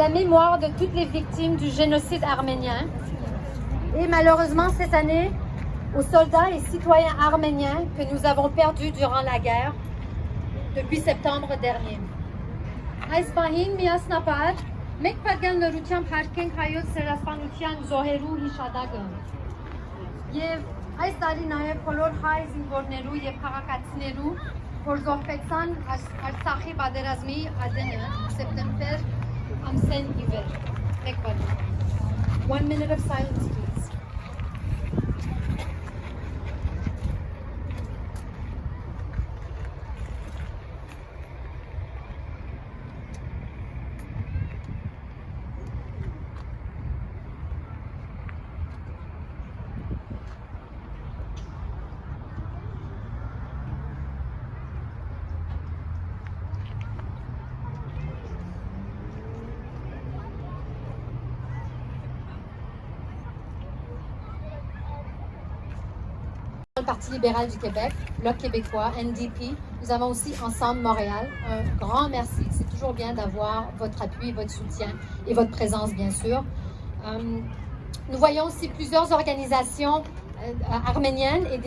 la mémoire de toutes les victimes du génocide arménien et malheureusement cette année aux soldats et citoyens arméniens que nous avons perdus durant la guerre depuis septembre dernier. Այս պահին միասնապար մեկ պատգան նորությամբ հարգենք հայոց ցեղասպանության զոհերու հիշադակը եւ այս տարի նաեւ բոլոր հայ զինվորներու եւ քաղաքացիներու որ զոհվեցան Արցախի պատերազմի ադենը սեպտեմբեր ամսեն ի վեր մեկ պատգան 1 minute of silence please. Le Parti libéral du Québec, Bloc québécois, NDP, nous avons aussi Ensemble Montréal. Un grand merci. C'est toujours bien d'avoir votre appui, votre soutien et votre présence, bien sûr. Nous voyons aussi plusieurs organisations arméniennes et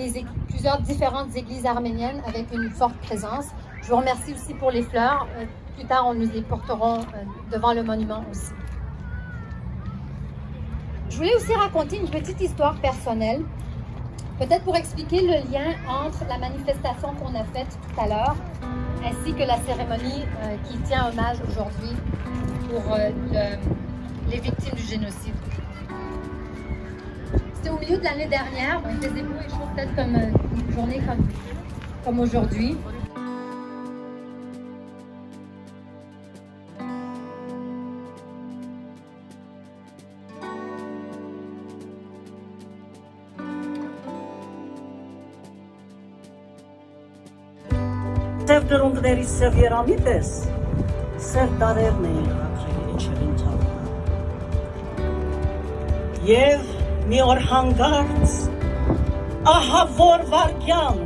plusieurs différentes églises arméniennes avec une forte présence. Je vous remercie aussi pour les fleurs. Plus tard, nous les porterons devant le monument aussi. Je voulais aussi raconter une petite histoire personnelle. Peut-être pour expliquer le lien entre la manifestation qu'on a faite tout à l'heure ainsi que la cérémonie qui tient hommage aujourd'hui pour les victimes du génocide. C'était au milieu de l'année dernière, il faisait beau et chaud peut-être comme une journée comme aujourd'hui. Սև դրունգների սև երամի պես, սև տարերն էին ռակրելի էջերին թաղնա։ Եվ մի օր հանգարց, ահա որ վարգյան,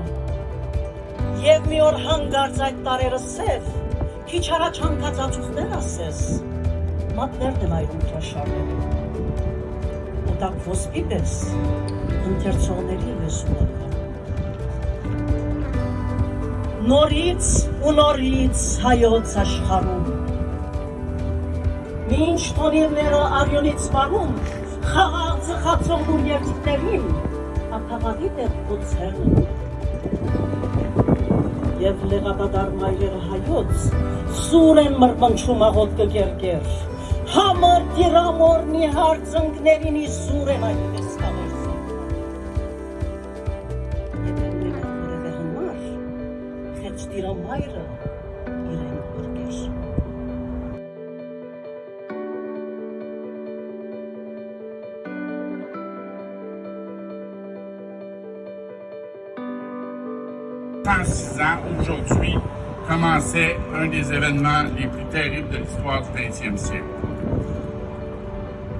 և մի օր հանգարց այդ տարերը սև, քիչ առաջ հանգած ածուխներ ասես, մատներն են այրում թրաշարներին, ու տակ ոսպի պես, ընթերցողների լեսուները։ Նորից ու նորից հայոց աշխարհում Մինչ տոնիրները արյունից մարում խաղաղ ծխացող ու երդիկներին ակաղավի դեր ոցերն Եվ լեղադադար մայրերը հայոց սուր են մրմնչում աղոտ կգերգեր Համր դիրամոր մի հարցնքներին ի սուր են այդպես կավերսում Դիրամայրը իրեն բրգեր։ Aujourd'hui commençait un des événements les plus terribles de l'histoire du 20e siècle.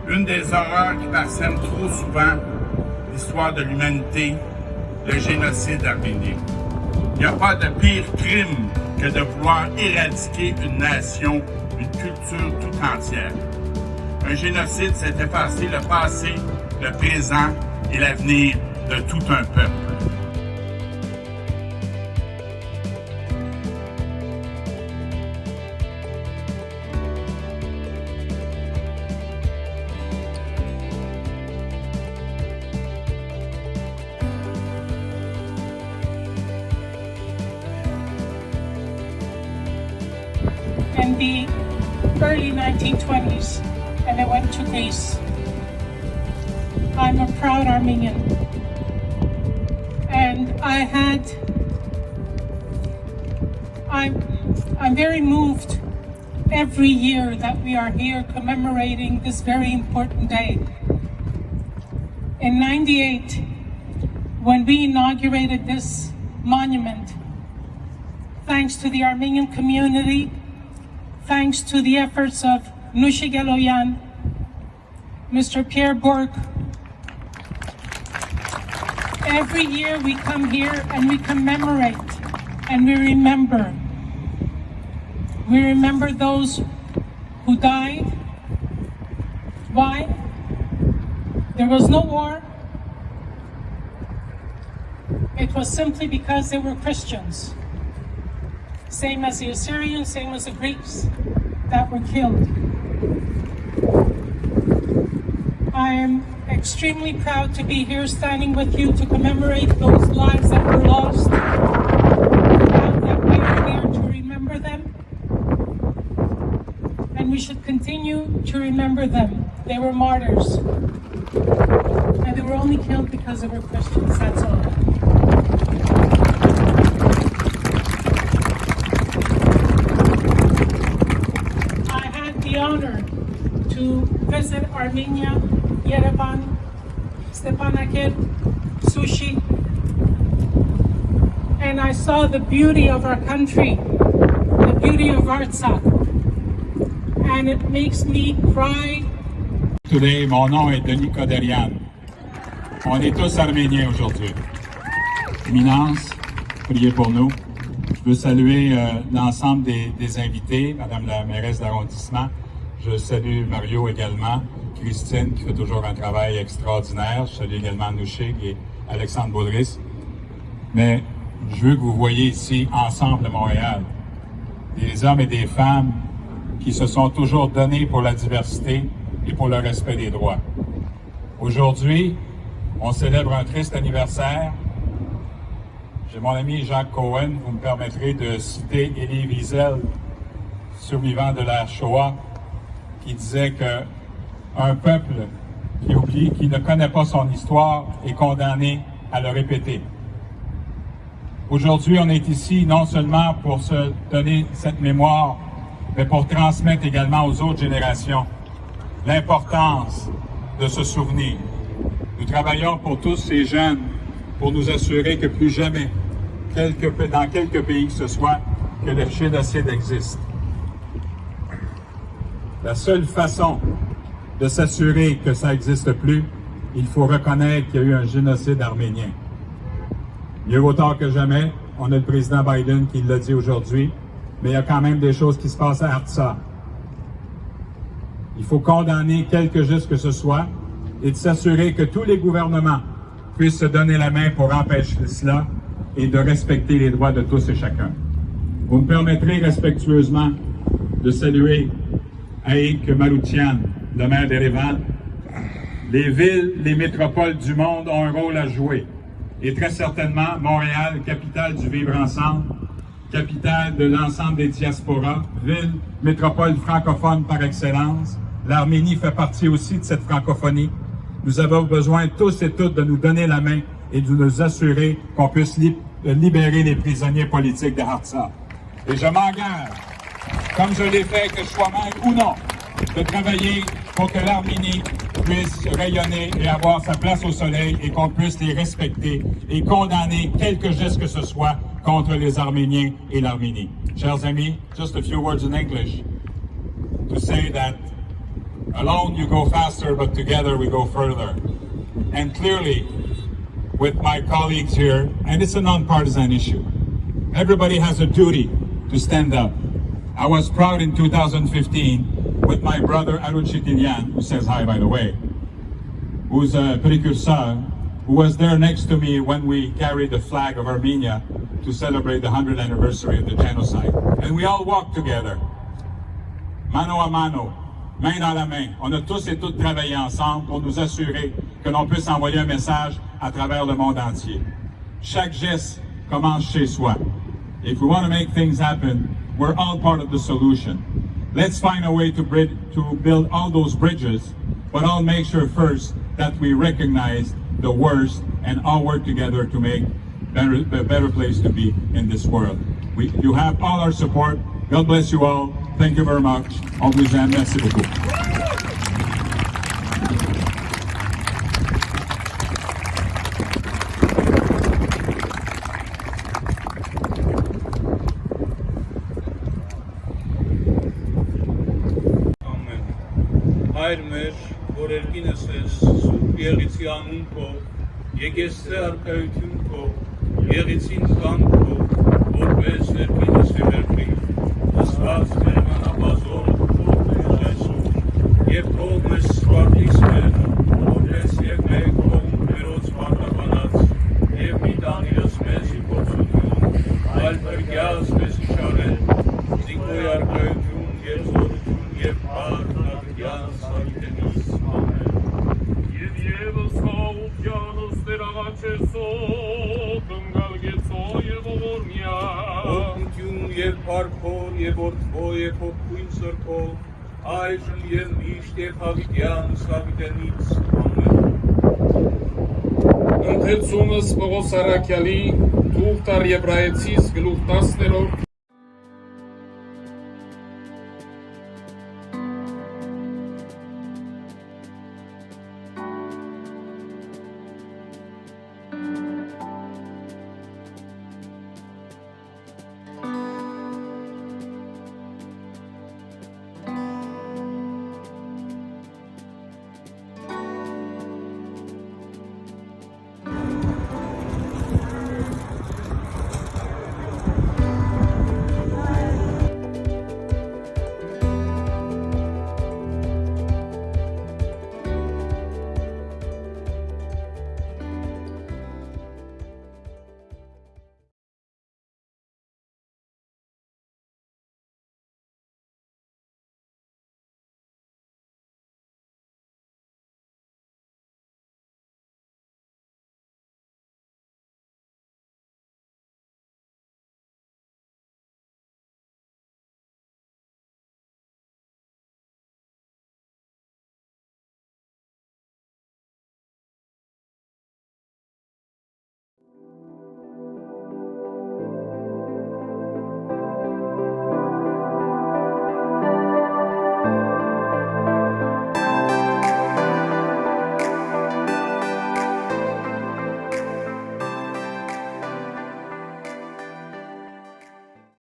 Une des horreurs qui parsèment trop souvent l'histoire de l'humanité, le génocide arménien. Il n'y a pas de pire crime que de vouloir éradiquer une nation, une culture tout entière. Un génocide, c'est effacer le passé, le présent et l'avenir de tout un peuple. In the early 1920s, and I went to Greece. I'm a proud Armenian, and I'm very moved every year that we are here commemorating this very important day. In '98, when we inaugurated this monument, thanks to the Armenian community, thanks to the efforts of Nushi Geloyan, Mr. Pierre Bourque. Every year we come here and we commemorate and we remember. We remember those who died, Why? There was no war. It was simply because they were Christians. Same as the Assyrians, same as the Greeks that were killed. I am extremely proud to be here standing with you to commemorate those lives that were lost. Proud that we are here to remember them. And we should continue to remember them. They were martyrs. And they were only killed because they were Christians, that's all. I had the honor to visit Armenia, Yerevan, Stepanakert, Sochi, and I saw the beauty of our country, the beauty of Artsakh, and it makes me cry. Today, mon nom est Denis Koderian. On est tous arméniens aujourd'hui. Éminence, priez pour nous. Je veux saluer l'ensemble des invités, Madame la mairesse d'arrondissement. Je salue Mario également, Christine qui fait toujours un travail extraordinaire. Je salue également Nouchig et Alexandre Baudris. Mais je veux que vous voyez ici, ensemble à Montréal, des hommes et des femmes qui se sont toujours donnés pour la diversité et pour le respect des droits. Aujourd'hui, on célèbre un triste anniversaire. J'ai mon ami Jacques Cohen, vous me permettrez de citer Elie Wiesel, survivant de la Shoah, qui disait que un peuple qui oublie, qui ne connaît pas son histoire, est condamné à le répéter. Aujourd'hui, on est ici non seulement pour se donner cette mémoire, mais pour transmettre également aux autres générations l'importance de se souvenir. Nous travaillons pour tous ces jeunes pour nous assurer que plus jamais, dans quelque pays que ce soit, que le génocide existe. La seule façon de s'assurer que ça n'existe plus, il faut reconnaître qu'il y a eu un génocide arménien. Mieux vaut tard que jamais, on a le président Biden qui l'a dit aujourd'hui, mais il y a quand même des choses qui se passent à Artsakh. Il faut condamner quelque geste que ce soit et de s'assurer que tous les gouvernements puissent se donner la main pour empêcher cela et de respecter les droits de tous et chacun. Vous me permettrez respectueusement de saluer Aïk Maroutian, le maire d'Erevan. Les villes, les métropoles du monde ont un rôle à jouer. Et très certainement, Montréal, capitale du vivre ensemble, capitale de l'ensemble des diasporas, ville, métropole francophone par excellence. L'Arménie fait partie aussi de cette francophonie. Nous avons besoin tous et toutes de nous donner la main et de nous assurer qu'on puisse libérer les prisonniers politiques de Artsakh. Et je m'engage, comme je l'ai fait, que je sois maire ou non, de travailler pour que l'Arménie puisse rayonner et avoir sa place au soleil et qu'on puisse les respecter et condamner quelque geste que ce soit contre les Arméniens et l'Arménie. Chers amis, just a few words in English to say that alone you go faster, but together we go further. And clearly, with my colleagues here, and it's a non-partisan issue, everybody has a duty to stand up. I was proud in 2015 with my brother Arun Chitilian, who says hi by the way, who's a precursor, who was there next to me when we carried the flag of Armenia to celebrate the 100th anniversary of the genocide. And we all walked together, mano a mano, main dans la main. On a tous et toutes travaillé ensemble pour nous assurer que l'on puisse envoyer un message à travers le monde entier. Chaque geste commence chez soi. If we want to make things happen, we're all part of the solution. Let's find a way to build all those bridges, but I'll make sure first that we recognize the worst and all work together to make a better place to be in this world. You have all our support. God bless you all. Thank you very much. On vous aime. Merci beaucoup. Հայրմեր, որ երկինս ես, սուրբ եղիցի անուն քո, եկեստե արկայություն քո, եղիցին կան քո, որպես երկինս է վերքրի, ասված կերմանաբազոր, որպես Եսուս, Եվ թող մեզ սպարտիս մեր, որպես և մեկ կողմ մերոց պարտականած, և մի տանիրս մեզի կործություն, այլ բրգյազ մեզի շարել, զինքոյ արկայություն և զորություն և պարնագյան սարիտենից ամեն։ Եվ եվս հաուկյանս տերաղաչեսո, կնգալգեցո և ովորմյա, Օգնություն և պարքոր և որդվո և հոգույն սրքով, այժմ և միշտ և հավիտյան սավիտենից ամեն։ ընթեցումս Պողոս Արաքյալի թուղթ առ Եբրայեցիս գլուխ 10-րդ